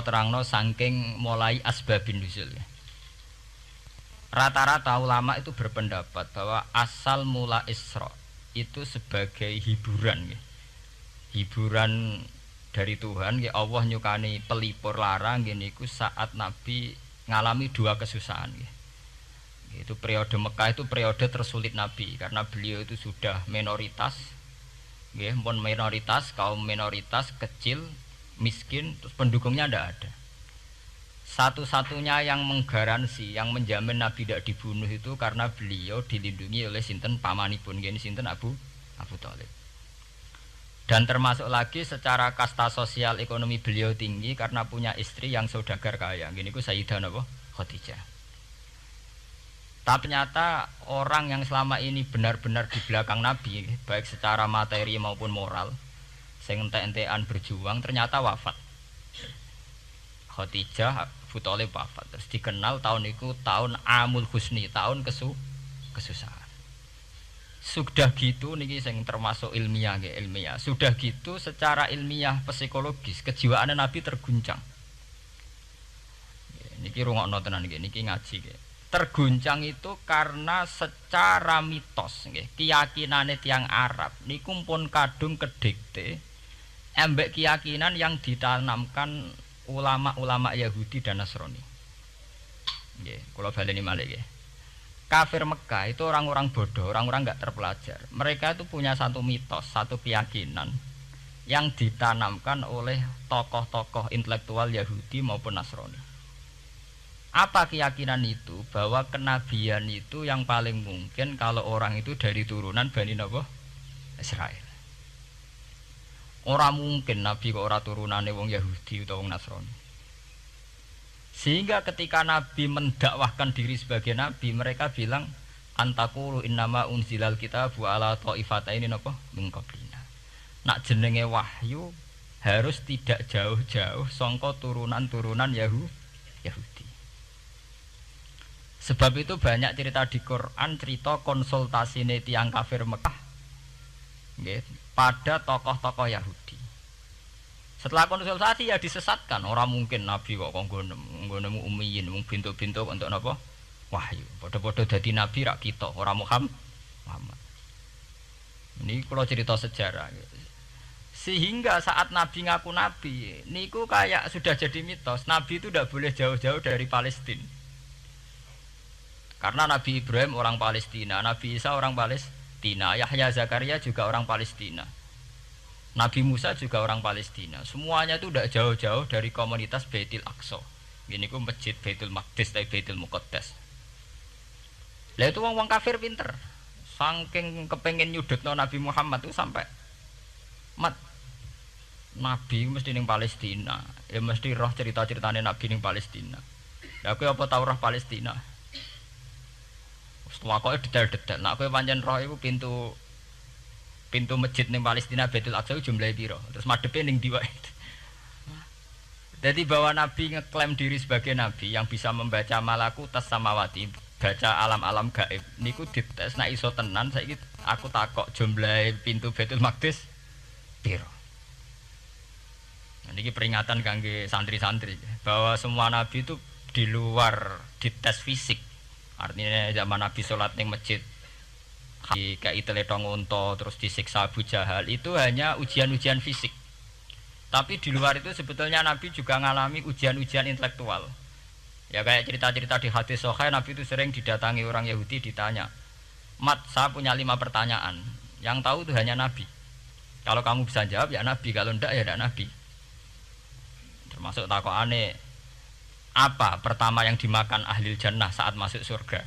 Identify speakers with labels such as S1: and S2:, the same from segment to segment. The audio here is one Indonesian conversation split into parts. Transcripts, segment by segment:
S1: terangno saking mulai asbabun nuzul. Rata-rata ulama itu berpendapat bahwa asal mula Isra itu sebagai hiburan ya. Hiburan dari Tuhan ya, Allah nyukani pelipur larang gini ku saat Nabi ngalami dua kesusahan ya. Itu periode Mekah itu periode tersulit Nabi karena beliau itu sudah minoritas ya, kaum minoritas kecil, miskin, terus pendukungnya tidak ada. Satu-satunya yang menggaransi, yang menjamin Nabi tidak dibunuh itu karena beliau dilindungi oleh sinten pamanipun, gini sinten Abu Thalib. Dan termasuk lagi secara kasta sosial ekonomi beliau tinggi karena punya istri yang saudagar kaya, gini ku Sayyidah Khadijah. Tapi ternyata orang yang selama ini benar-benar di belakang Nabi, baik secara materi maupun moral, sing entek-entekan berjuang, ternyata wafat. Khadijah Abu Thalib wafat. Terus dikenal tahun itu tahun Amul Husni, tahun kesusahan. Sudah gitu niki sing termasuk ilmiah nggih, ilmiah. Sudah gitu secara ilmiah psikologis kejiwaan Nabi terguncang. Niki rungokno tenan nggih, niki ngaji nggih. Terguncang itu karena secara mitos nggih, keyakinane tiyang Arab niku pun kadung kedikte embek keyakinan yang ditanamkan ulama-ulama Yahudi dan Nasrani. Nggih, kula baleni malih nggih. Kafir Mekah itu orang-orang bodoh, orang-orang enggak terpelajar. Mereka itu punya satu mitos, satu keyakinan yang ditanamkan oleh tokoh-tokoh intelektual Yahudi maupun Nasrani. Apa keyakinan itu? Bahwa kenabian itu yang paling mungkin kalau orang itu dari turunan Bani Israel. Orang mungkin Nabi kok ora turunane wong Yahudi utawa wong Nasrani. Sehingga ketika Nabi mendakwahkan diri sebagai Nabi, mereka bilang antaqulu innama unzilal kitabu ala taifataini min qablina. Nak jenenge wahyu harus tidak jauh-jauh sangka turunan-turunan Yahudi. Sebab itu banyak cerita di Quran, cerita konsultasine tiyang kafir Mekah nggih pada tokoh-tokoh Yahudi. Setelah konsultasi ya disesatkan. Orang mungkin Nabi kok nggonemu ummiyin, mung bintu-bintu untuk napa? Wahyu. Padha-padha dadi nabi rak kita, ora Muhammad. Ini kalau cerita sejarah. Sehingga saat Nabi ngaku Nabi, niku kayak sudah jadi mitos. Nabi itu tidak boleh jauh-jauh dari Palestina. Karena Nabi Ibrahim orang Palestina, Nabi Isa orang Palestina, Yahya Zakaria juga orang Palestina, Nabi Musa juga orang Palestina. Semuanya itu tidak jauh-jauh dari komunitas Baitul Aqsa. Gini ku masjid Baitul Maqdis atau Baitul Muqaddas. Lah itu wong kafir pinter. Saking kepengen nyudutno Nabi Muhammad itu sampai Nabi mesti ning Palestina. Ya mesti roh cerita-ceritane Nabi ning Palestina. Lah kowe apa tau roh Palestina? Setelah kok detail-detail. Nah kowe pancen roh iku pintu masjid ning Palestina Baitul Aqsa jumlahe piro? Terus madepe ning ndi wae. Jadi bahwa Nabi ngeklaim diri sebagai Nabi yang bisa membaca malakutas samawati, baca alam-alam gaib, niku dites nek iso tenan. Saiki aku takok jumlahe pintu Baitul Maqdis piro? Niki peringatan kangge santri-santri bahwa semua nabi itu di luar dites fisik. Artinya zaman Nabi sholat ning masjid kayak teletong unta terus disiksa Abu Jahal itu hanya ujian-ujian fisik. Tapi di luar itu sebetulnya Nabi juga mengalami ujian-ujian intelektual. Ya kayak cerita-cerita di hadis Sahih, Nabi itu sering didatangi orang Yahudi ditanya, "Mat, saya punya 5 pertanyaan. Yang tahu itu hanya Nabi. Kalau kamu bisa jawab ya Nabi, kalau enggak ya tidak Nabi." Termasuk takokane, apa pertama yang dimakan ahli jannah saat masuk surga?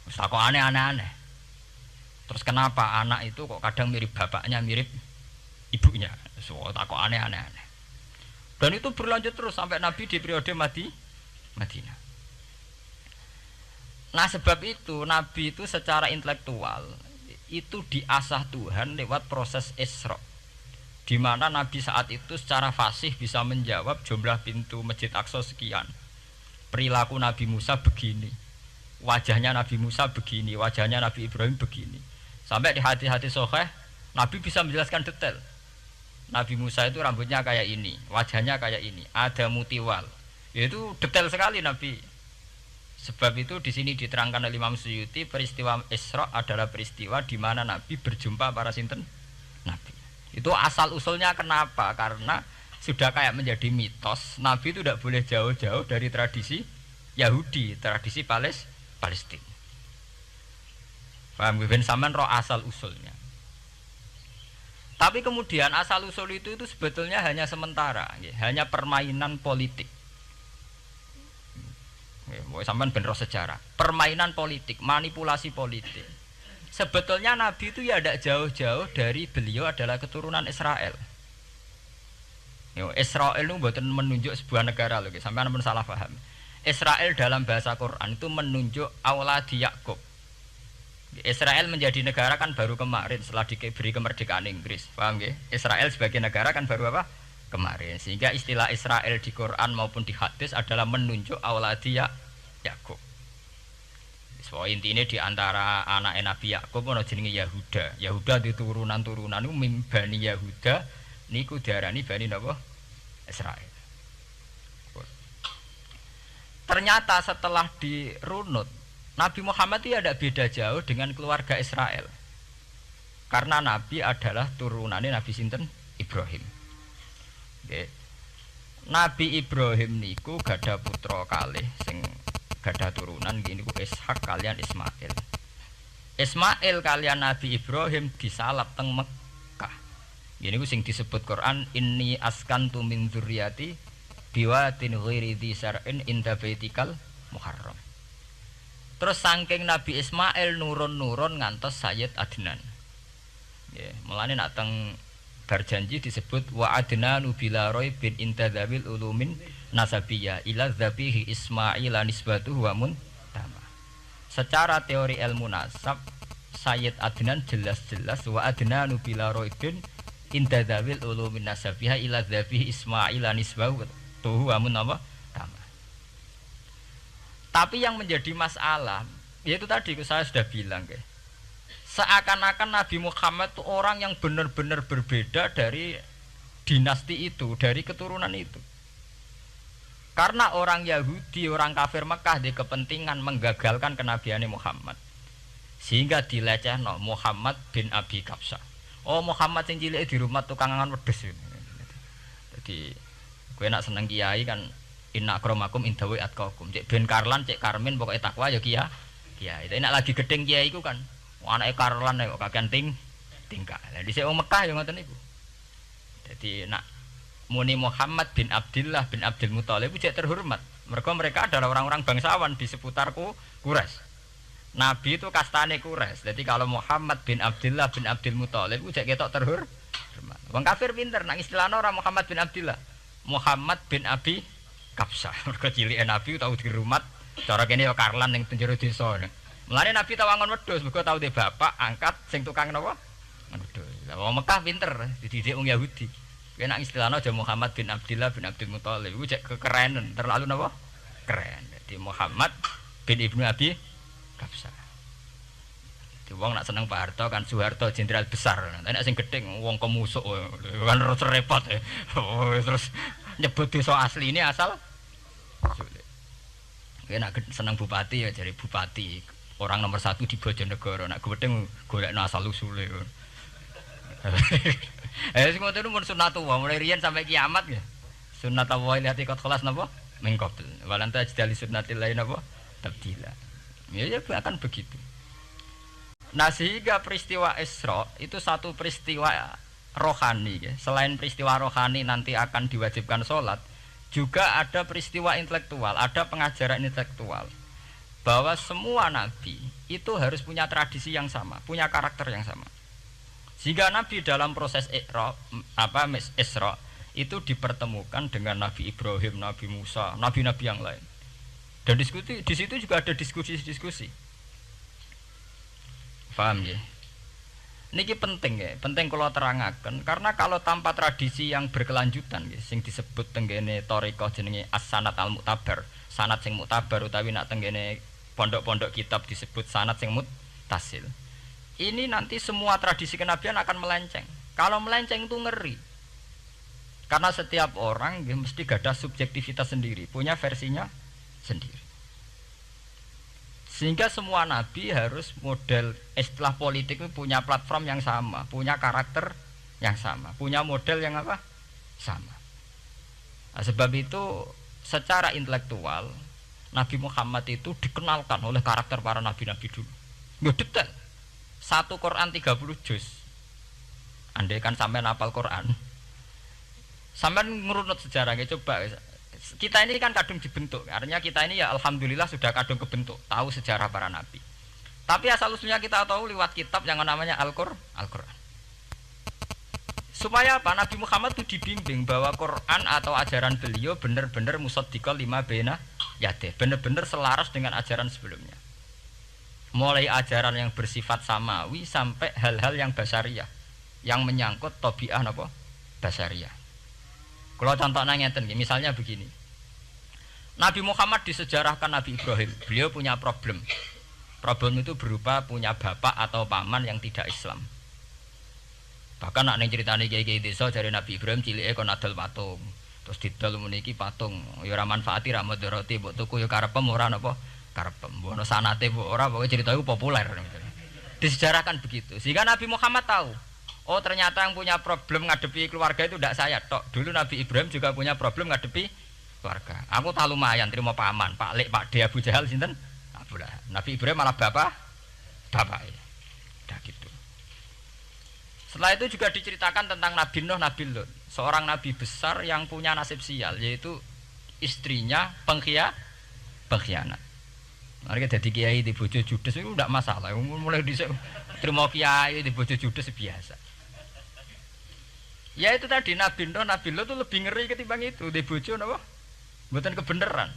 S1: Takok aneh-aneh. Terus kenapa anak itu kok kadang mirip bapaknya, mirip ibunya? So, takok aneh-aneh. Dan itu berlanjut terus sampai Nabi di periode Madinah. Nah sebab itu Nabi itu secara intelektual itu diasah Tuhan lewat proses Isra, di mana Nabi saat itu secara fasih bisa menjawab jumlah pintu Masjid Aqsa sekian. Perilaku Nabi Musa begini, wajahnya Nabi Musa begini, wajahnya Nabi Ibrahim begini. Sampai di hati-hati Sahih Nabi bisa menjelaskan detail. Nabi Musa itu rambutnya kayak ini, wajahnya kayak ini, ada mutiwal. Itu detail sekali Nabi. Sebab itu di sini diterangkan oleh Imam Suyuti, peristiwa Isra adalah peristiwa di mana Nabi berjumpa para sinten Nabi. Itu asal usulnya kenapa? Karena sudah kayak menjadi mitos, Nabi itu tidak boleh jauh-jauh dari tradisi Yahudi, tradisi Palestina. Paham ben sampean roh asal usulnya. Tapi kemudian asal usul itu sebetulnya hanya sementara, hanya permainan politik. Sampean ben roh sejarah, permainan politik, manipulasi politik. Sebetulnya Nabi itu ya tidak jauh-jauh dari beliau adalah keturunan Israel. Israel itu bukan menunjuk sebuah negara loh, sampean pun salah paham. Israel dalam bahasa Quran itu menunjuk auladi Yakub. Israel menjadi negara kan baru kemarin setelah diberi kemerdekaan Inggris, paham ya? Israel sebagai negara kan baru apa? Kemarin. Sehingga istilah Israel di Quran maupun di hadis adalah menunjuk auladi Yakub. So intinya di antara anak Nabi Yakub ana jenenge Yahuda. Yahuda di turunan-turunan niku Bani Yahuda niku diarani Bani napa? Israel. Ternyata setelah dirunut Nabi Muhammad itu tidak beda jauh dengan keluarga Israel. Karena Nabi adalah turunannya Nabi sinten Ibrahim. Okay. Nabi Ibrahim niku gada putra kalih sing gada turunan gini ku Ishak kalian Ismail. Ismail kalian Nabi Ibrahim disalap teng Mekah. Gini ku sing disebut Quran inni askantu min dzurriyyati biwatin ghairi dzi sar'in inda baitikal muharram. Terus saking Nabi Ismail nurun-nurun ngantos Sayyid Adnan. Ya, mulane nak teng berjanji disebut wa adnanu bila bin intadzabil ulumin nasabiyah ila dzabihi Ismail nisbatuhu wa muntama. Secara teori ilmu nasab Sayyid Adnan jelas-jelas wa adnanu bila bin intadzabil ulumin nasabiyah ila dzabihi Ismail nisbatuhu wa muntama. Tapi yang menjadi masalah, yaitu tadi saya sudah bilang, seakan-akan Nabi Muhammad itu orang yang benar-benar berbeda dari dinasti itu, dari keturunan itu. Karena orang Yahudi, orang kafir Mekah di kepentingan menggagalkan kenabian Muhammad, sehingga dilecehno Muhammad bin Abi Kabsah. Oh Muhammad sing cilik di rumah tukang angan wedhus. Jadi, gue nak seneng kiai kan. Inna akramakum indawi atqakum. Cek ben Karlan, cek Karmin pokoke takwa ya kiai. Tapi nek lagi gedeng kiai iku kan anake Karlan kok kakean tingkah. Lah dhisik wong Mekah ya ngoten niku. Dadi nak muni Muhammad bin Abdullah bin Abdul Muthalib cek terhormat. Mergo mereka adalah orang-orang bangsawan di seputarku Quraisy. Nabi itu kastane Quraisy. Jadi kalau Muhammad bin Abdullah bin Abdul Muthalib cek ketok terhormat. Wong kafir pinter nang istilahna ora Muhammad bin Abdullah. Muhammad bin Abi Kabsah, mereka cilik Nabi tahu di rumah, cara kene ya Karlan yang penjuru desa. Mulane Nabi tahu angon wedhus, mereka tahu de bapak angkat sing tukang napa? Wedhus. Lah wong Mekah pinter, dididik wong Yahudi. Kena istilahnya aja Muhammad bin Abdullah bin Abdul Muthalib, iku cek kekerenan, terlalu napa? Keren. Jadi Muhammad bin Ibnu Abi Kabsah. Di wong nak seneng Pak Harto kan Soeharto jenderal besar. Nek sing gedeng wong kemusuk kan repot. Terus nyebut desa asli ini asal sulit. Nak seneng bupati ya jadi bupati orang nomor 1 di Bojonegoro. Nak gedeng golekno asal usule. Sing ngoten mun sunatullah mulai riyen sampai kiamat ya. Sunatullah lihati qad khalas napa? Mengkobel. Walanta jadi sunnatil lain napa? Tabdila. Ya akan begitu. Nah sehingga peristiwa Isra itu satu peristiwa rohani ya. Selain peristiwa rohani nanti akan diwajibkan sholat, juga ada peristiwa intelektual, ada pengajaran intelektual bahwa semua nabi itu harus punya tradisi yang sama, punya karakter yang sama. Sehingga nabi dalam proses Isra itu dipertemukan dengan Nabi Ibrahim, Nabi Musa, nabi-nabi yang lain. Dan diskusi di situ juga ada diskusi-diskusi. Paham ya? Niki penting ya, penting kalau terangaken karena kalau tanpa tradisi yang berkelanjutan ya, sing disebut tenggene thariqah jenenge as-sanad al-mu'tabar, sanad sing mu'tabar utawi nak tenggene pondok-pondok kitab disebut sanad sing muttasil. Ini nanti semua tradisi kenabian akan melenceng. Kalau melenceng itu ngeri. Karena setiap orang ya, mesti gada subjektivitas sendiri, punya versinya sendiri. Sehingga semua nabi harus model istilah politik itu punya platform yang sama, punya karakter yang sama, punya model yang apa? Sama. Nah, sebab itu secara intelektual Nabi Muhammad itu dikenalkan oleh karakter para nabi-nabi dulu. Nggak detail. Satu Quran 30 juz. Andai kan sampai hafal Quran. Sampai ngurunut sejarahnya coba. Kita ini kan kadung dibentuk. Artinya kita ini ya alhamdulillah sudah kadung kebentuk, tahu sejarah para nabi. Tapi asal usulnya kita tahu lewat kitab yang namanya Al-Qur'an. Supaya apa? Nabi Muhammad itu dibimbing bahwa Quran atau ajaran beliau benar-benar musaddiqal lima baina yadeh, benar-benar selaras dengan ajaran sebelumnya. Mulai ajaran yang bersifat samawi sampai hal-hal yang basariyah, yang menyangkut tabiah napa? Basariyah. Kalau contohnya ngeten, misalnya begini. Nabi Muhammad disejarahkan Nabi Ibrahim, beliau punya problem. Problem itu berupa punya bapak atau paman yang tidak Islam. Bahkan nak ning critane kiai-kiai desa dari Nabi Ibrahim cilike kon adol patung. Terus didol meniki patung, ya ora manfaati ra mudarati, mbok tuku ya karepem ora napa karepem. Mbok ono sanate mbok ora, pokoke cerita iku populer. Disejarahkan begitu. Sehingga Nabi Muhammad tahu, oh ternyata yang punya problem ngadepi keluarga itu tidak saya tok. Dulu Nabi Ibrahim juga punya problem ngadepi keluarga. Aku tak lumayan terima paman, Pak Lek, Pak De, Abu Jahal sinten? Abu Lahab. Nabi Ibrahim malah bapak. Dah gitu. Setelah itu juga diceritakan tentang Nabi Nuh, Nabi Lut, seorang nabi besar yang punya nasib sial, yaitu istrinya pengkhianat. Mereka jadi kiai di bojo judes itu tidak masalah. Mulai disek terima kiai di bojo judes biasa. Ya itu tadi Nabi Nuh, Nabi Lut itu lebih ngeri ketimbang itu di bojo napa? Mboten kebenaran.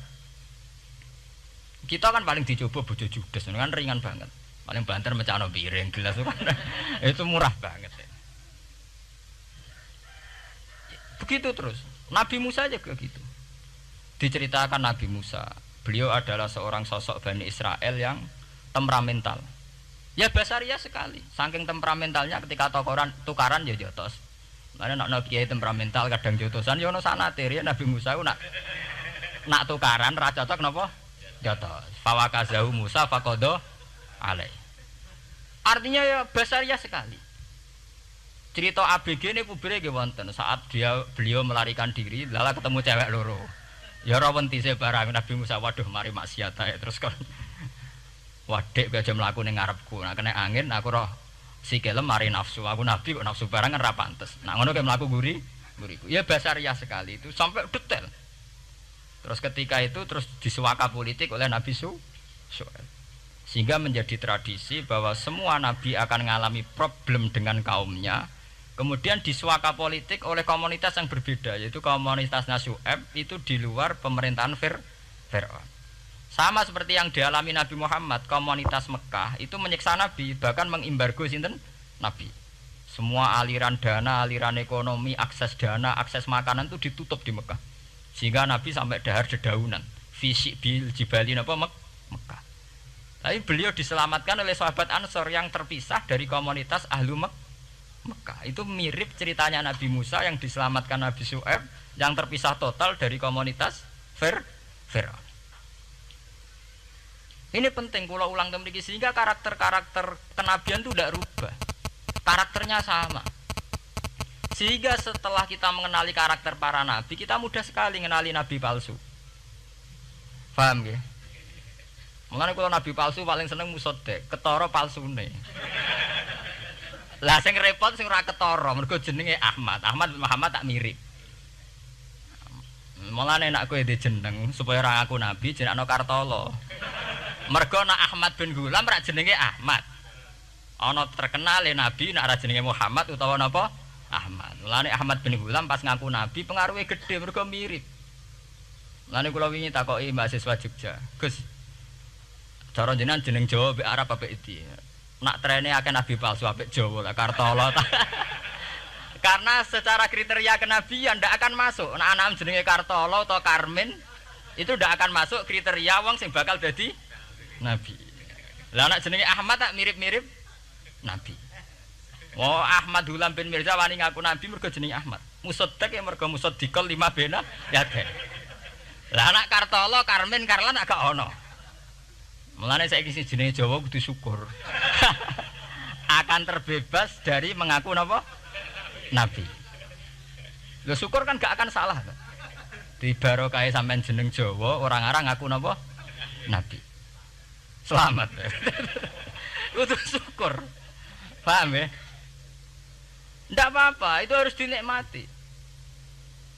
S1: Kita kan paling dicoba bojo judes, kan ringan banget. Paling banter mecano piring gelas itu murah banget. Begitu terus. Nabi Musa juga gitu. Diceritakan Nabi Musa, beliau adalah seorang sosok Bani Israel yang temperamental. Ya basaria sekali. Saking temperamentalnya ketika tukaran ya jotos. Karena nak kiai temperamental kadang jotosan ya ono sanate ya Nabi Musa ku nak tukaran ra cocok napa? Jotos. Fawakazahu Musa faqada alai. Artinya ya basaria sekali. Cerita ABG ini pubire nggih wonten saat beliau melarikan diri lala ketemu cewek loro. Ya ora wentise barang Nabi Musa, waduh mari maksiat ae terus kon. Wadek aja mlaku ning ngarepku. Nah kena angin aku roh sikile mari nafsu. Aku nabi kok nafsu barang kan ra pantes. Nah ngono kayak mlaku guriku. Ya basaria sekali itu sampai detail. Terus ketika itu terus disuaka politik oleh Nabi Syuaib. Sehingga menjadi tradisi bahwa semua nabi akan mengalami problem dengan kaumnya. Kemudian disuaka politik oleh komunitas yang berbeda, yaitu komunitas Syuaib itu di luar pemerintahan Fir'aun. Sama seperti yang dialami Nabi Muhammad, komunitas Mekah itu menyiksa Nabi, bahkan mengimbargo sinten Nabi. Semua aliran dana, aliran ekonomi, akses dana, akses makanan itu ditutup di Mekah. Sehingga Nabi sampai dahar dedaunan, fisik bil jibali napa Mekah. Tapi beliau diselamatkan oleh sahabat Ansor yang terpisah dari komunitas Ahlu Mekah. Itu mirip ceritanya Nabi Musa yang diselamatkan Nabi Syuaib yang terpisah total dari komunitas Fir'aun. Ini penting kalau ulang temriki sehingga karakter-karakter kenabian itu tidak rubah. Karakternya sama. Sehingga setelah kita mengenali karakter para nabi, kita mudah sekali mengenali nabi palsu. Paham ya? Mengenai kalau nabi palsu paling seneng musodek, ketara palsune. Lah sing repot sing ora ketara, mergo jenenge Ahmad. Ahmad Muhammad tak mirip. Mulane nek kowe ndek jeneng supaya ora ngaku nabi jenengno Kartolo. Mergo nek Ahmad bin Gulam ora jenenge Ahmad. Ana terkenal nabi nek ora jenenge Muhammad utawa napa? Ahmad. Mulane Ahmad bin Gulam pas ngaku nabi pengaruhe gedhe mergo mirip. Mulane kula wingi takoki mahasiswa Jogja, Gus. Cara jenengan jeneng Jawa mbek Arab apa iki? Nak trene akeh nabi palsu apik Jawa lah Kartolo. Karena secara kriteria kenabian ndak akan masuk. Nek anak jenenge Kartolo atau Karmin itu ndak akan masuk kriteria wong sing bakal dadi nabi. Lah nek jenenge Ahmad tak mirip-mirip nabi. Oh Ahmad Hulam bin Mirza wani ngaku nabi mergo jenenge Ahmad. Musaddiq ya mergo musaddiqal lima bena yate. Lah anak Kartolo, Karmen, Karlan agak ono. Mulane saiki sing jenenge Jawa kudu syukur. Akan terbebas dari mengaku napa? Nabi. Lho syukur kan gak akan salah. Di barokah sampean jeneng Jawa, orang arang ngaku napa? Nabi. Selamat. Kudu syukur. Paham ya? Ndak apa-apa, itu harus dinikmati.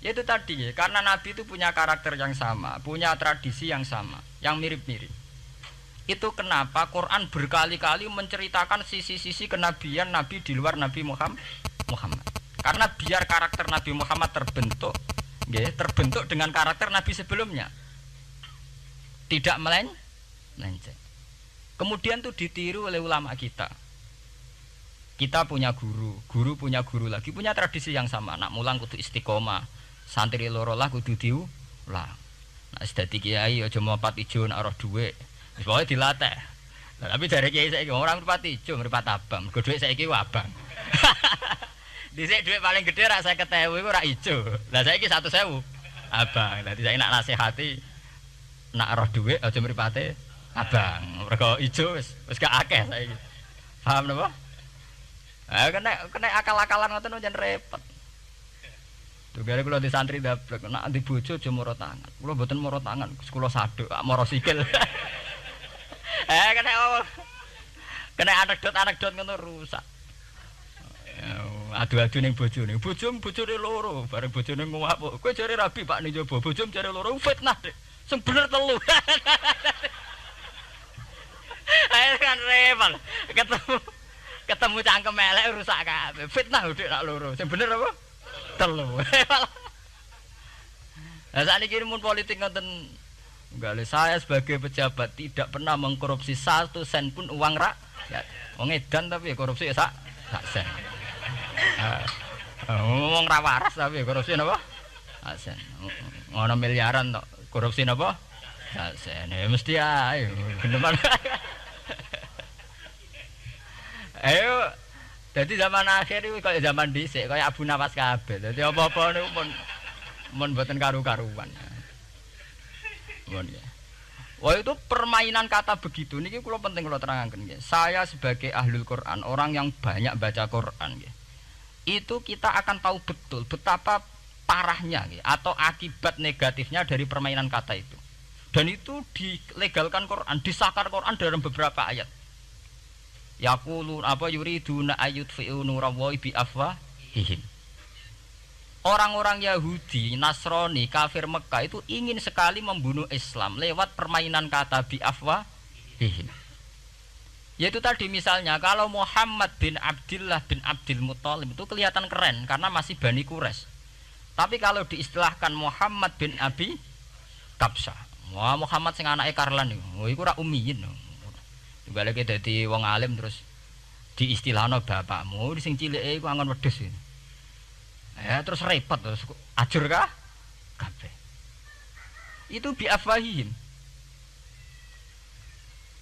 S1: Ya itu tadi ya, karena Nabi itu punya karakter yang sama, punya tradisi yang sama, yang mirip-mirip. Itu kenapa Quran berkali-kali menceritakan sisi-sisi kenabian Nabi di luar Nabi Muhammad. Karena biar karakter Nabi Muhammad terbentuk, ya, terbentuk dengan karakter Nabi sebelumnya. Tidak melenceng. Kemudian itu ditiru oleh ulama kita. Kita punya guru punya guru lagi, punya tradisi yang sama. Nak mulang kudu istiqomah, santri loro lah kudu diulang. Nak sedadi kiai aja mripat ijo nak roh dhuwit. Wis pokoke dilatih. Nah, tapi dari kiai saiki orang mripat ijo, mripat abang. Mergo dhuwit saiki abang. Dhisik dhuwit paling gedhe rak 50.000 iku rak ijo. Lah saiki 100.000 abang. Dadi saiki nak nasihati nak roh dhuwit aja mripate abang. Mergo ijo wis gak akeh saiki. Paham napa? Kena akal-akalan ngoten jan repot. Tugare kula di santri dablek nek di bojo aja moro tangan. Kula mboten moro tangan, kula saduk, moro sikil. Kena anekdot ngono rusak. Adu-adu ning bojone. Bojone loro, bareng bojone nguap. Kowe jare rabi Pak ning jaba, bojom jare loro fitnah, Dik. Sing bener telu. Ayo kan repot. Ketemu cangkem elek rusak kabeh. Fitnah udik nak loro. Sing bener apa? Telu. Lah sakniki mun politik ngoten nggale saya sebagai pejabat tidak pernah mengkorupsi 1 sen pun uang rakyat. Wong edan tapi korupsi ya sak sen. Ngomong ra waras tapi korupsi napa? Sak sen. Ngono miliaran tok. Korupsi napa? Sak sen. Ya mesti ae. Geneman. Ayo, jadi zaman akhir itu kayak zaman dhisik, kayak Abu Nawas kabeh. Jadi apa-apa niku mun mboten karu-karuan. Mun ya. Wah itu permainan kata begitu niki kula penting kula terangaken nggih. Saya sebagai ahlul Quran, orang yang banyak baca Quran nggih. Itu kita akan tahu betul betapa parahnya nggih atau akibat negatifnya dari permainan kata itu. Dan itu dilegalkan Quran, disahkan Quran dalam beberapa ayat. Yaqulu apa yuriduna ayyutfi'u nurallahi bi afwahihim. Orang-orang Yahudi, Nasrani, kafir Mekah itu ingin sekali membunuh Islam lewat permainan kata bi afwahihim. Yaitu tadi misalnya kalau Muhammad bin Abdullah bin Abdul Muthalib itu kelihatan keren karena masih Bani Quraisy. Tapi kalau diistilahkan Muhammad bin Abi Kabsah, wah Muhammad sing anake Karlan niku, iku ora ummiyin. Balik dadi wong alim terus diistilahno bapakmu sing cilike iku angon wedhus. Ya terus repot terus ajur kah? Kabeh. Itu bi afwahihim.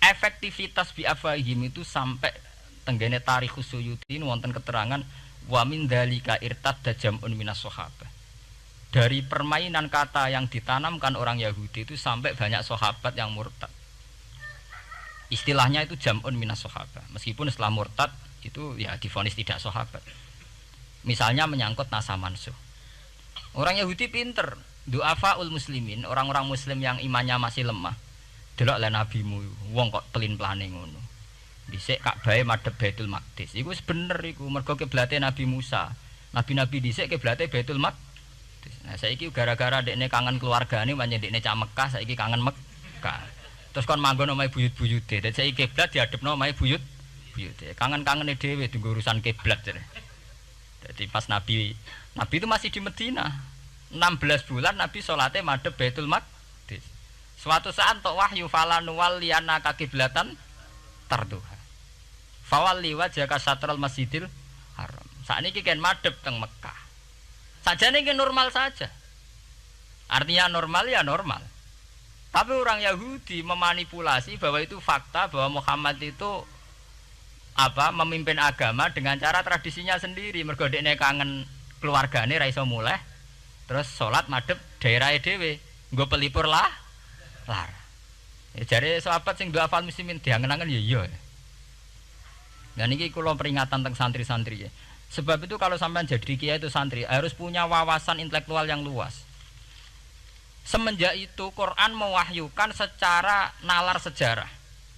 S1: Efektivitas bi afwahihim itu sampai tenggene Tarikh Suyuti wonten keterangan wa min dzalika irtadda jam'un minas sahabah. Dari permainan kata yang ditanamkan orang Yahudi itu sampai banyak sahabat yang murtad. Istilahnya itu jam'un minas sahabah. Meskipun setelah murtad itu ya divonis tidak sahabat. Misalnya menyangkut nasa mansuh. Orang Yahudi pinter, du'afaul muslimin, orang-orang muslim yang imannya masih lemah. Delok le nabimu, wong kok pelin-pelane ngono. Dhisik Ka'bah madhep Baitul Maqdis. Iku wis bener iku, mergo kiblate Nabi Musa. Nabi-nabi dhisik kiblate Baitul Maqdis. Nah, saiki gara-gara dekne kangen keluargane pancen dekne cah Mekah, saiki kangen Mekah. Terus kon manggon omahe buyut-buyute. Dadi saiki kiblat diadepno omahe buyute. Kangen-kangene dhewe dienggo urusan kiblat jare. Dadi pas Nabi itu masih di Medina. 16 bulan Nabi salate madhep Baitul Maqdis. Suatu saat tok wahyu falanu walliyana kiblatan tarduha. Fawalli wajhaka satral Masjidil Haram. Sakniki kan madhep teng Mekah. Sajane iki normal saja. Artinya normal ya normal. Tapi orang Yahudi memanipulasi bahwa itu fakta bahwa Muhammad itu memimpin agama dengan cara tradisinya sendiri. Mergo dekne kangen keluargane ra iso muleh, terus salat madhep daerahe dhewe, nggo pelipur lar. Ya jare sahabat sing du'afal muslimin diangen-angen ya iya. Dan ini kula peringatan tentang santri-santri ya. Sebab itu kalau sampean jadi kiai itu santri harus punya wawasan intelektual yang luas. Semenjak itu Quran mewahyukan secara nalar sejarah.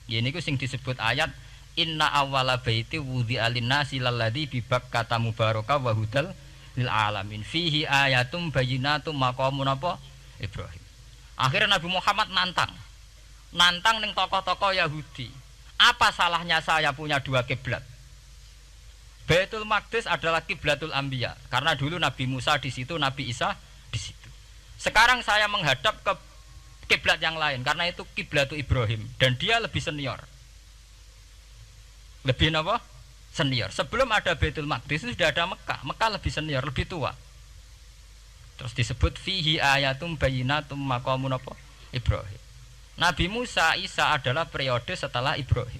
S1: Ya niku sing disebut ayat inna awwala baiti wudi'a lin-nasi lalladzi bi Bakkata mubaraka wa hudal lil alamin fihi ayatum bayyinatum maqamun apa Ibrahim. Akhirnya Nabi Muhammad nantang ning tokoh-tokoh Yahudi. Apa salahnya saya punya dua kiblat? Baitul Maqdis adalah kiblatul anbiya karena dulu Nabi Musa di situ, Nabi Isa di situ. Sekarang saya menghadap ke kiblat yang lain karena itu kiblatul Ibrahim dan dia lebih senior. Lebih apa? Senior. Sebelum ada Baitul Maqdis itu sudah ada Mekah. Mekah lebih senior, lebih tua. Terus disebut fihi ayatum bayyinatum maqamun apa? Ibrahim. Nabi Musa, Isa adalah periode setelah Ibrahim.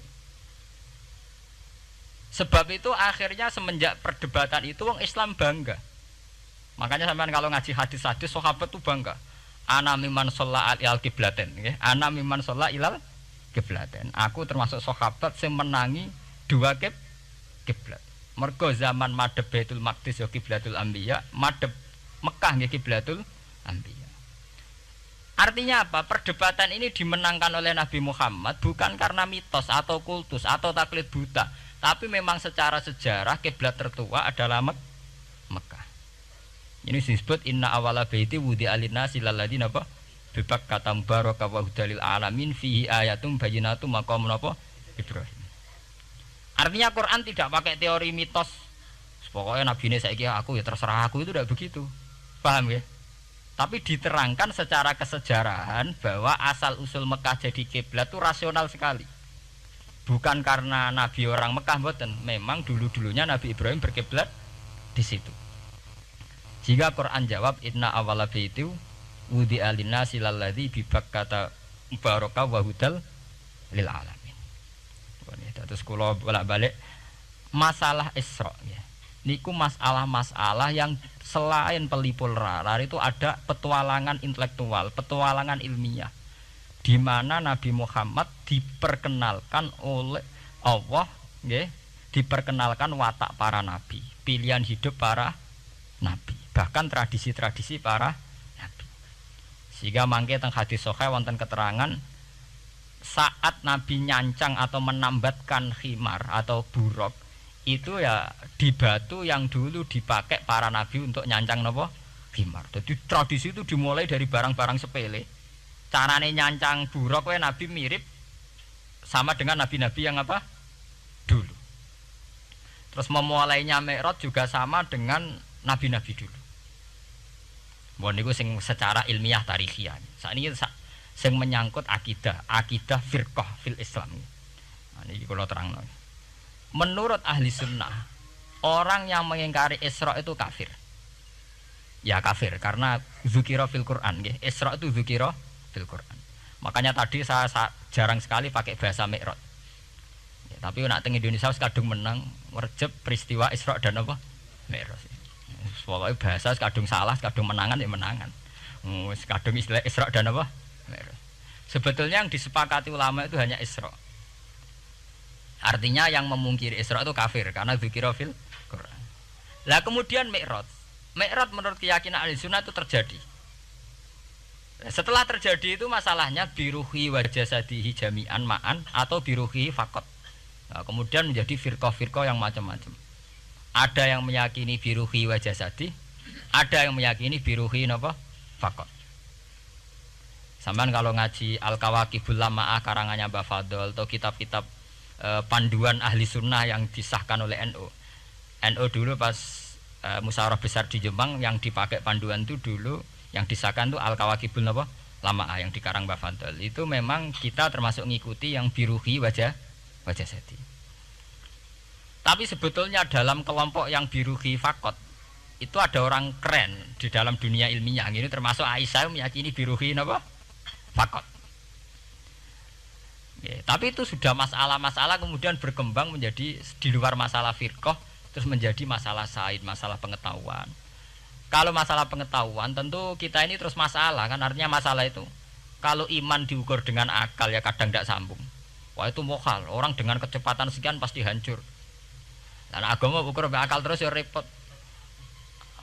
S1: Sebab itu akhirnya semenjak perdebatan itu orang Islam bangga. Makanya sampean kalau ngaji hadis-hadis sahabat itu bangga. Ana mimman shalla al qiblaten, nggih. Ana mimman shalla ilal qiblaten. Aku termasuk sahabat sing menangi dua kiblat. Mergo zaman madhep Baitul Maqdis ya kiblatul anbiya, madhep Mekah nggih kiblatul anbiya. Artinya apa? Perdebatan ini dimenangkan oleh Nabi Muhammad bukan karena mitos atau kultus atau taklid buta, tapi memang secara sejarah kiblat tertua adalah Mekah. Ini disebut inna awala baiti wudi'a lin-nasi lalladzi apa? Bi Bakkata mubaraka wa hudalil alamin fihi ayatum bayyinatum maqamun apa? Ibrahim. Artinya Quran tidak pakai teori mitos. Pokoknya nabi ini saiki aku ya terserah aku, itu tidak begitu. Paham ya? Tapi diterangkan secara kesejarahan bahwa asal usul Mekah jadi kiblat itu rasional sekali. Bukan karena nabi orang Mekah mboten, memang dulu-dulunya Nabi Ibrahim berkiblat di situ. Jika Quran jawab inna awwala baiti wudi'a lin-nasi lalladzi bi Bakkata mubaraka wa hudal lil alamin. Terus kula bolak-balik masalah Isra ya. Niku masalah-masalah yang selain pelipur lar itu ada petualangan intelektual, petualangan ilmiah di mana Nabi Muhammad diperkenalkan oleh Allah nggih, diperkenalkan watak para nabi, pilihan hidup para nabi, bahkan tradisi-tradisi para nabi. Sehingga mangke teng hadis sahih wonten keterangan saat Nabi nyancang atau menambatkan khimar atau buruk itu ya di batu yang dulu dipakai para nabi untuk nyancang napa khimar. Jadi tradisi itu dimulai dari barang-barang sepele. Carane nyancang buruk wae nabi mirip sama dengan nabi-nabi yang apa dulu. Terus memulainya Mi'raj juga sama dengan nabi-nabi dulu. Mohon niku sing secara ilmiah tarikhiyah. Sakniki sing menyangkut akidah firqah fil Islam. Nah, ini kalau terang. Menurut ahli sunnah, orang yang mengingkari Isra itu kafir. Ya kafir karena zukira fil Quran. Isra itu zukira fil Quran. Makanya tadi saya jarang sekali pakai bahasa Mi'raj. Ya, tapi nak teng Indonesia kadung menang merjep peristiwa Isra dan apa Mi'raj. Pokoknya bahasa kadung salah, kadung menangan ya menangan. Kadung istilah Isra dan apa sebetulnya yang disepakati ulama itu hanya Isra. Artinya yang memungkiri Isra itu kafir karena dzikra fil Quran. Lah kemudian Mi'raj menurut keyakinan ahli sunnah itu terjadi. Setelah terjadi itu masalahnya biruhi wa jasadihi jami'an ma'an atau biruhi faqat. Nah, kemudian menjadi firqah-firqah yang macam-macam. Ada yang meyakini biruhi wa jasadi, ada yang meyakini biruhi napa faqat. Sampeyan kalau ngaji Al-Kawakibul Lama'ah karangannya Mbah Fadl atau kitab-kitab panduan ahli sunnah yang disahkan oleh NU. NU dulu pas musyawarah besar di Jombang yang dipakai panduan itu dulu yang disahkan itu Al-Kawakibul Lama'ah yang dikarang Mbah Fadl. Itu memang kita termasuk ngikuti yang biruhi wajah sedi. Tapi sebetulnya dalam kelompok yang biruhi fakot itu ada orang keren di dalam dunia ilmiah. Ini termasuk Aisyah meyakini biruhi apa? Fakot. Ya, tapi itu sudah masalah-masalah kemudian berkembang menjadi di luar masalah firqah terus menjadi masalah said, masalah pengetahuan. Kalau masalah pengetahuan tentu kita ini terus masalah kan, artinya masalah itu kalau iman diukur dengan akal ya kadang tidak sambung. Wah itu mokal, orang dengan kecepatan sekian pasti hancur. Dan agama ukur akal terus ya repot.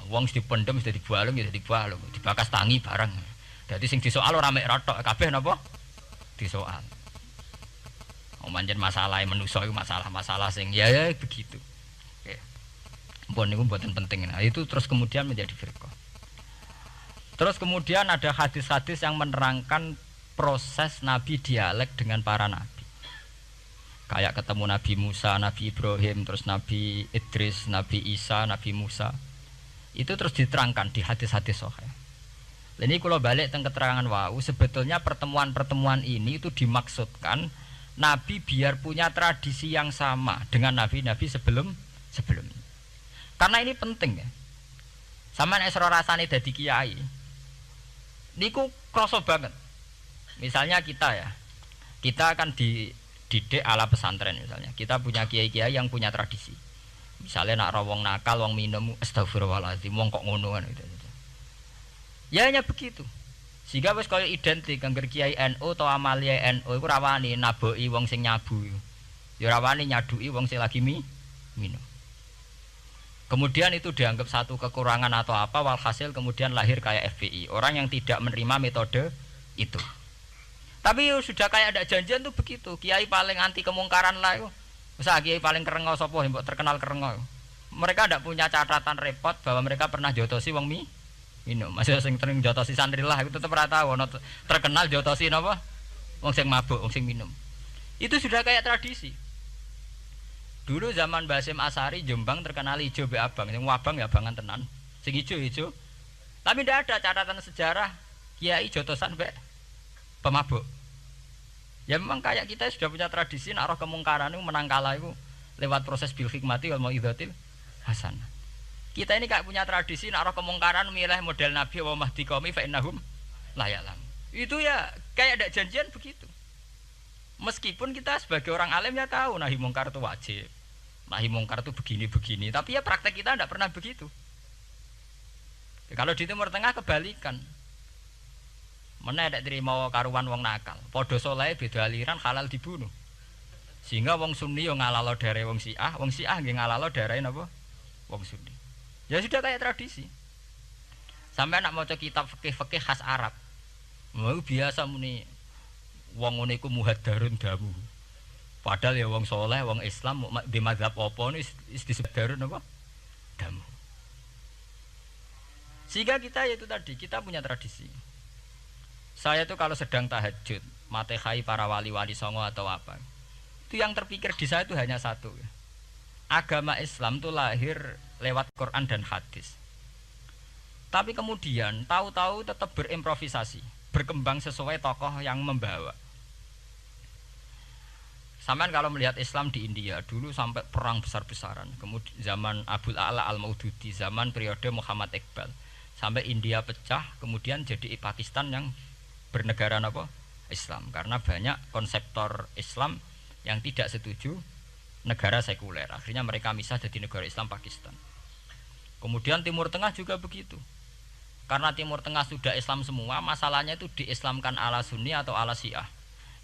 S1: Wong dipendem sudah dibualung ya dibualung, dibakas tangi barang. Jadi sing disoal ora mek rotok kabeh napa? Disoal. Manjen masalah manusa itu masalah-masalah sing ya begitu. Oke. Mpun niku mboten penting. Nah, itu terus kemudian menjadi firqah. Terus kemudian ada hadis-hadis yang menerangkan proses Nabi dialek dengan para nabi. Kayak ketemu Nabi Musa, Nabi Ibrahim, terus Nabi Idris, Nabi Isa, Nabi Musa. Itu terus diterangkan di hadis-hadis sahih. Ini kalau balik teng keterangan wau, sebetulnya pertemuan-pertemuan ini itu dimaksudkan Nabi biar punya tradisi yang sama dengan nabi-nabi sebelumnya. Karena ini penting ya. Sampeyan esra rasane dadi kiai. Niku krasa banget. Misalnya kita ya. Kita akan dididik ala pesantren misalnya. Kita punya kiai-kiai yang punya tradisi. Misalnya nak rawong nakal, wong minum astagfirullahaladzim, wong kok ngono kan gitu. Ya hanya begitu. Sehingga wis kaya identik angger kiai NU atau amalia NU iku rawani naboki wong sing nyabu. Ya rawani nyaduki wong sing lagi minum. Kemudian itu dianggap satu kekurangan atau apa, walhasil kemudian lahir kayak FPI, orang yang tidak menerima metode itu. Tapi sudah kayak ada janjian tuh begitu. Kiai paling anti kemungkaran lah itu. Masa kiai paling kerengo sapa mbok terkenal kerengo. Mereka tidak punya catatan repot bahwa mereka pernah jotosi wong minum. Masih sing sering jotosi santri lah itu tetap ora tahu terkenal jotosi napa? Wong sing mabuk, wong sing minum. Itu sudah kayak tradisi. Dulu zaman Basim Asari Jombang terkenal ijo be abang, sing abang ya abangan tenan. Sing ijo. Tapi tidak ada catatan sejarah kiai jotosan be pemabuk. Ya memang kayak kita sudah punya tradisi nak roh kemungkaran itu menang kalah itu lewat proses bil hikmati wal mau'izatil hasanah. Kita ini kayak punya tradisi nak roh kemungkaran milih model Nabi wa mahdi qaumi fa innahum la ya'lam. Itu ya kayak ada janjian begitu. Meskipun kita sebagai orang alim ya tahu nahi mungkar itu wajib. Nahi mungkar itu begini-begini, tapi ya praktek kita tidak pernah begitu. Ya, kalau di Timur Tengah kebalikan. Mana ada terima karuan wong nakal. Podo soleh beda aliran halal dibunuh. Sehingga wong Sunni yo ngalalo daerah wong Syiah nggih ngalalo daerah napa? Wong Sunni. Ya sudah kayak tradisi. Sampai nak maca kitab fikih-fikih khas Arab. Mau biasa muni wong ngene iku muhaddarun damu. Padahal ya wong soleh, wong Islam di mazhab apa wis disebut darun apa? Damu. Sehingga kita itu tadi kita punya tradisi. Saya tuh kalau sedang tahajud, matehai para wali-wali songo atau apa, itu yang terpikir di saya itu hanya satu. Agama Islam itu lahir lewat Quran dan hadis. Tapi kemudian tahu-tahu tetap berimprovisasi, berkembang sesuai tokoh yang membawa. Sampai kalau melihat Islam di India dulu sampai perang besar-besaran, kemudian zaman Abul A'la Al-Maududi, zaman periode Muhammad Iqbal, sampai India pecah, kemudian jadi Pakistan yang bernegara apa? Islam, karena banyak konseptor Islam yang tidak setuju negara sekuler. Akhirnya mereka misah jadi negara Islam Pakistan. Kemudian Timur Tengah juga begitu. Karena Timur Tengah sudah Islam semua, masalahnya itu diislamkan ala Sunni atau ala Syiah.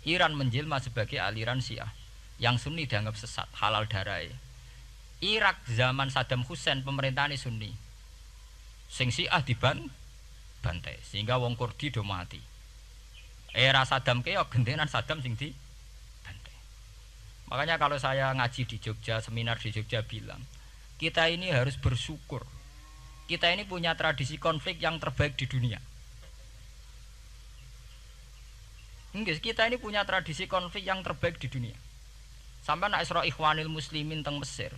S1: Iran menjelma sebagai aliran Syiah. Yang Sunni dianggap sesat, halal darah. Irak zaman Saddam Hussein pemerintahan Sunni. Sing Syiah dibantai sehingga wong Kurdi do mati. Era Saddam keok gentenan Saddam sing di bantai. Makanya kalau saya ngaji di Jogja, seminar di Jogja bilang, kita ini harus bersyukur. Kita ini punya tradisi konflik yang terbaik di dunia. Enggak, kita ini punya tradisi konflik yang terbaik di dunia. Sampai nak Isra Ikhwanil Muslimin teng Mesir.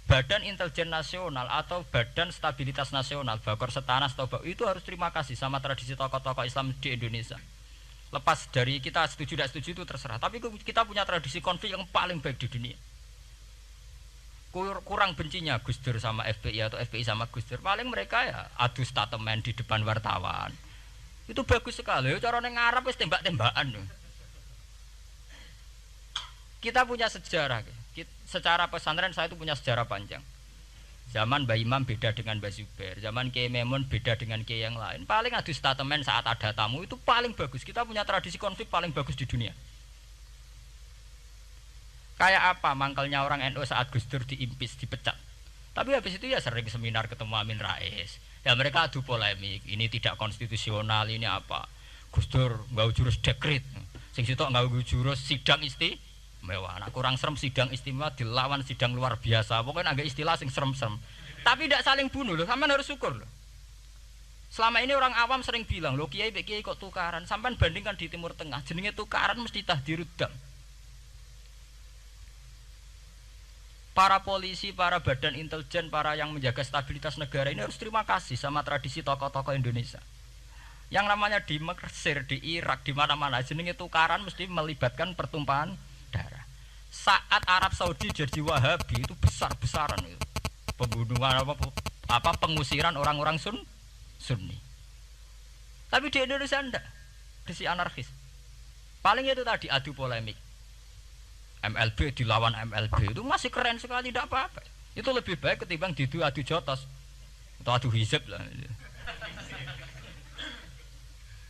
S1: Badan Intelijen Nasional atau Badan Stabilitas Nasional, Bakor Setanas atau itu harus terima kasih sama tradisi tokoh-tokoh Islam di Indonesia. Lepas dari kita setuju tidak setuju itu terserah, tapi kita punya tradisi konflik yang paling baik di dunia. Kurang bencinya Gus Dur sama FPI atau FPI sama Gus Dur, paling mereka ya adu statement di depan wartawan. Itu bagus sekali. Cara nang Arab wis tembak-tembakan. Kita punya sejarah. Secara pesantren saya itu punya sejarah panjang. Zaman Mbah Imam beda dengan Mbah Zubair, zaman Kiai Memun beda dengan Kiai yang lain. Paling adu statement saat ada tamu itu paling bagus. Kita punya tradisi konflik paling bagus di dunia. Kayak apa mangkalnya orang NU saat Gus Dur diimpis, dipecat. Tapi habis itu ya sering seminar ketemu Amin Rais. Ya mereka adu polemik, ini tidak konstitusional, ini apa. Gus Dur nggak jurus dekret. Sing sitok nggak jurus sidang istimewa. Nah, kurang serem sidang istimewa dilawan sidang luar biasa. Pokoknya agak istilah sing serem-serem. Tapi tidak saling bunuh loh. Sampean harus syukur loh. Selama ini orang awam sering bilang, loh kiai kok tukaran. Sampean bandingkan di Timur Tengah, jenenge tukaran mesti tahdirudam. Para polisi, para badan intelijen, para yang menjaga stabilitas negara ini harus terima kasih sama tradisi tokoh-tokoh Indonesia. Yang namanya di Mesir, di Irak, di mana-mana jenenge tukaran mesti melibatkan pertumpahan darah. Saat Arab Saudi jadi Wahabi itu besar-besaran itu. Pembunuhan apa pengusiran orang-orang Sunni. Tapi di Indonesia enggak. Desi anarkis. Paling itu tadi adu polemik. MLB dilawan MLB itu masih keren sekali, tidak apa-apa. Itu lebih baik ketimbang adu jotos atau adu hizib lah.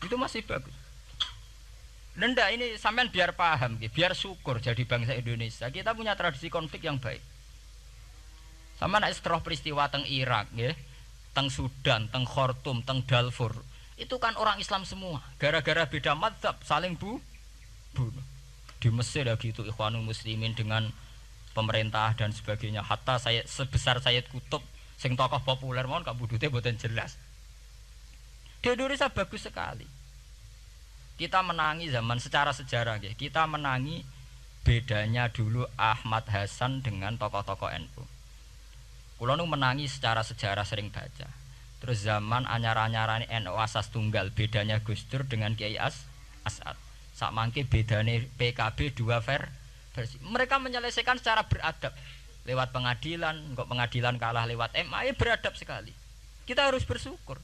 S1: Itu masih bagus. Nenda ini sampean biar paham, biar syukur jadi bangsa Indonesia. Kita punya tradisi konflik yang baik. Sama nek setelah peristiwa teng Irak, teng Sudan, teng Khartoum, teng Darfur, itu kan orang Islam semua. Gara-gara beda mazhab saling bunuh. Di Mesir ya gitu, Ikhwanul Muslimin dengan pemerintah dan sebagainya. Hatta saya sebesar Sayyid Qutb, sing tokoh populer mohon kak budute boten jelas. Di Indonesia bagus sekali. Kita menangi zaman secara sejarah, kita menangi bedanya dulu Ahmad Hasan dengan tokoh-tokoh NU. Kulo nu menangi secara sejarah sering baca. Terus zaman anyar-anyarane NU asas tunggal, bedanya Gus Dur dengan Kiai As'ad. Sak mangke bedane PKB dua versi. Mereka menyelesaikan secara beradab. Lewat pengadilan, kok pengadilan kalah lewat MA, beradab sekali. Kita harus bersyukur.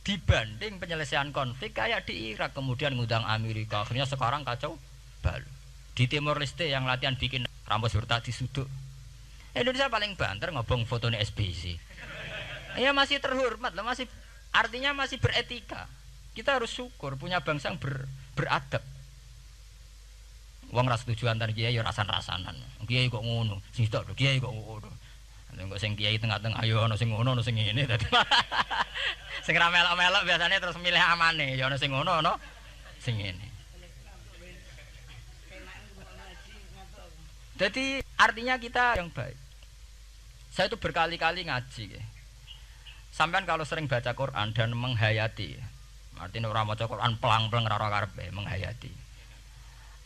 S1: Dibanding penyelesaian konflik kayak di Irak, kemudian ngundang Amerika, akhirnya sekarang kacau balau. Di Timor Leste yang latihan bikin rambut serta disuduk. Indonesia paling banter ngobong fotonya SBC. Ya masih terhormat lah, masih artinya masih beretika. Kita harus syukur punya bangsa yang beradab. Wong ras tujuan antar kiai ya rasan-rasanan. Kiai kok ngono, sing tok kiai kok ngono. Engko sing kiai tengah-tengah ayo ana sing ngono ana sing ngene dadi. Sing ra melok-melok biasanya terus milih amane, ya ana sing ngono ana sing ngene. Jadi artinya kita yang baik. Saya itu berkali-kali ngaji. Sampean kalau sering baca Quran dan menghayati, artinya orang maca Quran pelang-pelang ora karepe menghayati.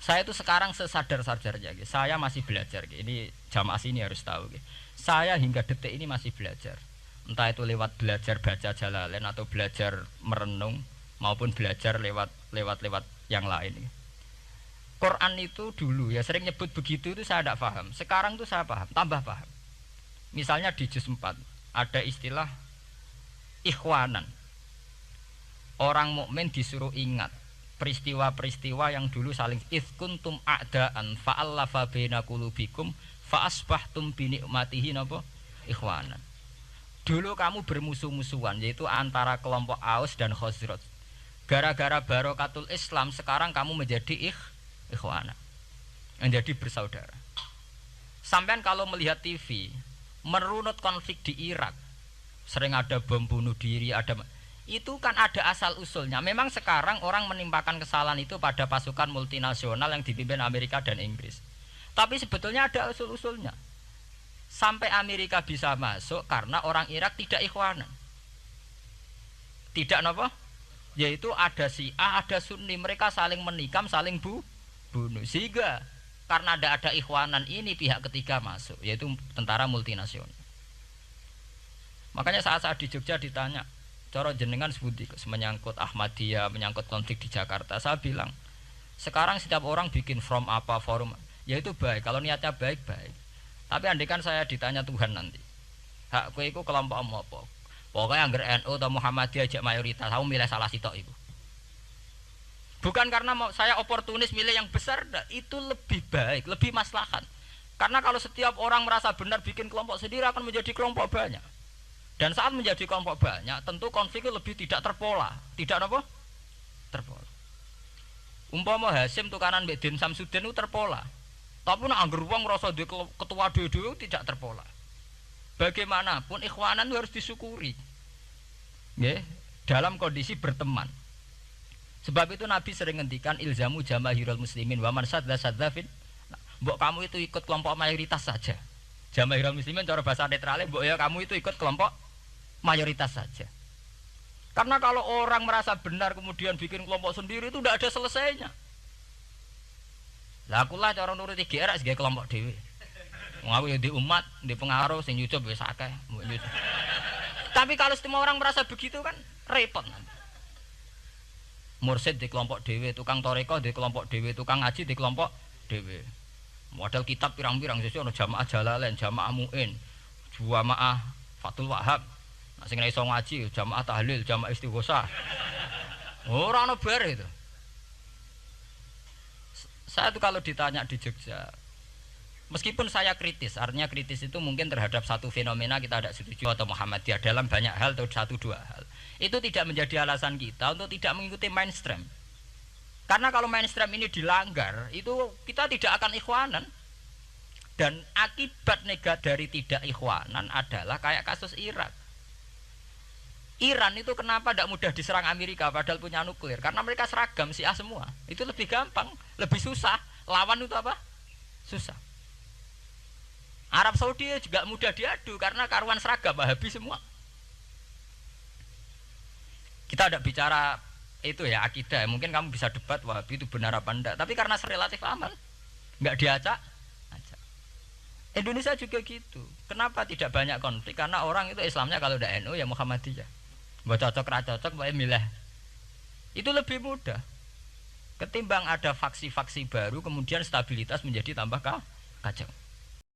S1: Saya itu sekarang sesadar-sadarnya, saya masih belajar. Ini jamaah sini harus tahu. Saya hingga detik ini masih belajar. Entah itu lewat belajar baca Jalalain atau belajar merenung maupun belajar lewat yang lain. Quran itu dulu ya sering nyebut begitu itu saya tidak paham. Sekarang itu saya paham, tambah paham. Misalnya di juz 4 ada istilah ikhwanan. Orang mukmin disuruh ingat peristiwa-peristiwa yang dulu saling kuntum a'daan fa'allafa baina qulubikum fa'asbahtum bi ni'matihi napa ikhwanan. Dulu kamu bermusuh-musuhan yaitu antara kelompok Aus dan Khazraj. Gara-gara barokatul Islam sekarang kamu menjadi ikhwanan. Menjadi bersaudara. Sampean kalau melihat TV merunut konflik di Irak, sering ada bom bunuh diri, ada itu kan ada asal usulnya. Memang sekarang orang menimpakan kesalahan itu pada pasukan multinasional yang dipimpin Amerika dan Inggris. Tapi sebetulnya ada usul-usulnya. Sampai Amerika bisa masuk karena orang Irak tidak ikhwanan. Tidak apa? Yaitu ada Syiah, ada Sunni, mereka saling menikam, saling bunuh. Sehingga karena ada ikhwanan ini pihak ketiga masuk, yaitu tentara multinasional. Makanya saat di Jogja ditanya, cara jenengan sebuti menyangkut Ahmadiyah, menyangkut konflik di Jakarta, saya bilang sekarang setiap orang bikin from apa forum, ya itu baik kalau niatnya baik-baik. Tapi andaikan saya ditanya Tuhan nanti, hak kowe iku kelompok apa? Pokoknya angger NU atau Muhammadiyah aja mayoritas, aku milih salah sitok itu. Bukan karena saya oportunis milih yang besar, itu lebih baik, lebih maslahat. Karena kalau setiap orang merasa benar bikin kelompok sendiri akan menjadi kelompok banyak. Dan saat menjadi kelompok banyak, tentu konfliknya lebih tidak terpola. Tidak apa? Terpola. Umpama Hasim tukaran mbek Den Samsudin itu terpola. Tapi nek angger wong ngrasa duwe ketua dhewe tidak terpola. Bagaimanapun ikhwanan harus disyukuri. Nggih, dalam kondisi berteman. Sebab itu Nabi sering ngendikan ilzamu jamaahirul muslimin wa man sadza sadzafin. Mbok kamu itu ikut kelompok mayoritas saja. Jamaahirul muslimin cara bahasa netralnya mbok ya kamu itu ikut kelompok mayoritas saja. Karena kalau orang merasa benar kemudian bikin kelompok sendiri itu tidak ada selesainya. Lah akulah cara nuruti GR sebagai kelompok dhewe. Wong aku ya di umat, di pengaruh sing nyucup wis akeh. Tapi kalau semua orang merasa begitu kan repot. Mursid di kelompok dhewe, tukang toreko di kelompok dhewe, tukang ngaji di kelompok dhewe. Model kitab pirang-pirang sesuk ana jamaah Jalalain, jamaah Muin, jamaah Fathul Wahhab. Nek sing iso ngaji jamaah tahlil, jamaah istighosah. Ora ana bar itu. Saya tuh kalau ditanya di Jogja, meskipun saya kritis, artinya kritis itu mungkin terhadap satu fenomena kita tidak setuju atau Muhammadiyah dalam banyak hal atau satu dua hal. Itu tidak menjadi alasan kita untuk tidak mengikuti mainstream. Karena kalau mainstream ini dilanggar, itu kita tidak akan ikhwanan. Dan akibat negatif dari tidak ikhwanan adalah kayak kasus Irak. Iran itu kenapa tidak mudah diserang Amerika padahal punya nuklir? Karena mereka seragam Syiah semua. Itu lebih gampang, lebih susah. Lawan itu apa? Susah. Arab Saudi juga mudah diadu karena karuan seragam Wahabi semua. Kita tidak bicara itu ya akidah. Mungkin kamu bisa debat Wahabi itu benar apa enggak. Tapi karena relatif aman, nggak diacak. Indonesia juga gitu. Kenapa tidak banyak konflik? Karena orang itu Islamnya kalau udah NU ya Muhammadiyah. Mbak cocok ra cocok mbak milih. Itu lebih mudah. Ketimbang ada faksi-faksi baru kemudian stabilitas menjadi tambah kacau.